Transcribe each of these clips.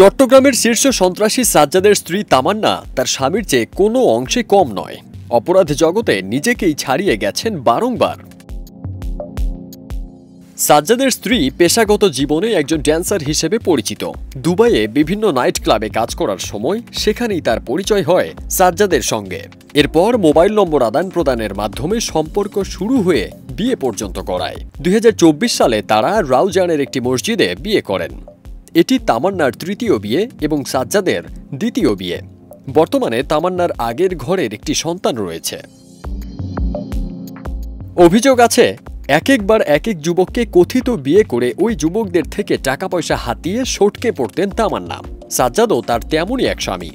চট্টগ্রামের শীর্ষ সন্ত্রাসী সাজ্জাদের স্ত্রী তামান্না তার স্বামীর চেয়ে কোনো অংশে কম নয়। অপরাধ জগতে নিজেকেই ছাড়িয়ে গেছেন বারংবার। সাজ্জাদের স্ত্রী পেশাগত জীবনে একজন ড্যান্সার হিসেবে পরিচিত। দুবাইয়ে বিভিন্ন নাইট ক্লাবে কাজ করার সময় সেখানেই তার পরিচয় হয় সাজ্জাদের সঙ্গে। এরপর মোবাইল নম্বর আদান প্রদানের মাধ্যমে সম্পর্ক শুরু হয়ে বিয়ে পর্যন্ত করায়। 2024 সালে তারা রাউজানের একটি মসজিদে বিয়ে করেন। এটি তামান্নার তৃতীয় বিয়ে এবং সাজ্জাদের দ্বিতীয় বিয়ে। বর্তমানে তামান্নার আগের ঘরের একটি সন্তান রয়েছে। অভিযোগ আছে, এক এক যুবককে কথিত বিয়ে করে ওই যুবকদের থেকে টাকা পয়সা হাতিয়ে সটকে পড়তেন তামান্না। সাজ্জাদও তার তেমনই এক স্বামী।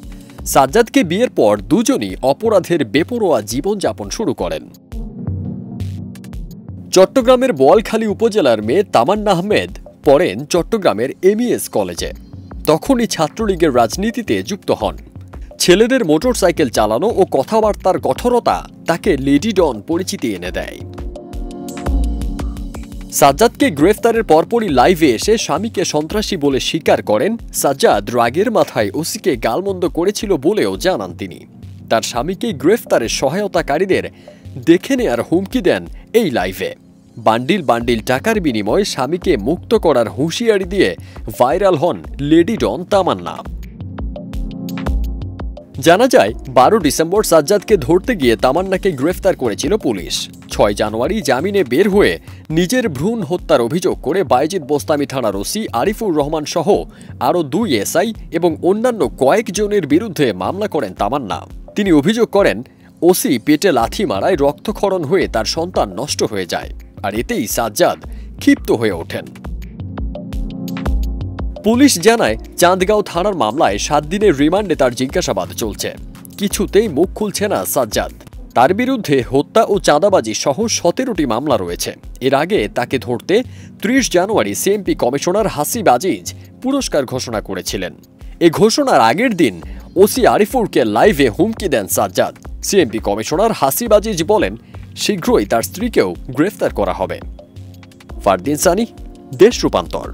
সাজ্জাদকে বিয়ের পর দুজনই অপরাধের বেপরোয়া জীবনযাপন শুরু করেন। চট্টগ্রামের বোয়ালখালী উপজেলার মেয়ে তামান্না আহমেদ পড়েন চট্টগ্রামের এমইএস কলেজে। তখনই ছাত্রলীগের রাজনীতিতে যুক্ত হন। ছেলেদের মোটরসাইকেল চালানো ও কথাবার্তার কঠোরতা তাকে লেডি ডন পরিচিতি এনে দেয়। সাজ্জাদকে গ্রেফতারের পরপরই লাইভে এসে স্বামীকে সন্ত্রাসী বলে স্বীকার করেন। সাজ্জাদ রাগের মাথায় ওসিকে গালমন্দ করেছিল বলেও জানান তিনি। তার স্বামীকে গ্রেফতারের সহায়তাকারীদের দেখে নেয়ার হুমকি দেন এই লাইভে। বান্ডিল বান্ডিল টাকার বিনিময়ে স্বামীকে মুক্ত করার হুঁশিয়ারি দিয়ে ভাইরাল হন লেডি ডন তামান্না। জানা যায়, 12 ডিসেম্বর সাজ্জাদকে ধরতে গিয়ে তামান্নাকে গ্রেফতার করেছিল পুলিশ। 6 জানুয়ারি জামিনে বের হয়ে নিজের ভ্রূণ হত্যার অভিযোগ করে বায়েজিদ বোস্তামি থানার ওসি আরিফুর রহমান সহ আরও 2 এসআই এবং অন্যান্য কয়েকজনের বিরুদ্ধে মামলা করেন তামান্না। তিনি অভিযোগ করেন, ওসি পেটে লাথি মারায় রক্তক্ষরণ হয়ে তার সন্তান নষ্ট হয়ে যায়, আর এতেই সাজ্জাদ ক্ষিপ্ত হয়ে ওঠেন। পুলিশ জানায়, চাঁদগাঁও থানার মামলায় 7 দিনের রিমান্ডে তার জিজ্ঞাসাবাদ চলছে। কিছুতেই মুখ খুলছে না সাজ্জাদ। তার বিরুদ্ধে হত্যা ও চাঁদাবাজি সহ 17টি মামলা রয়েছে। এর আগে তাকে ধরতে 30 জানুয়ারি সিএমপি কমিশনার হাসিব আজিজ পুরস্কার ঘোষণা করেছিলেন। এ ঘোষণার আগের দিন ওসি আরিফুরকে লাইভে হুমকি দেন সাজ্জাদ। সিএমপি কমিশনার হাসিব আজিজ বলেন, শীঘ্রই তার স্ত্রীকেও গ্রেফতার করা হবে। ফারদিন সানি, দেশ রূপান্তর।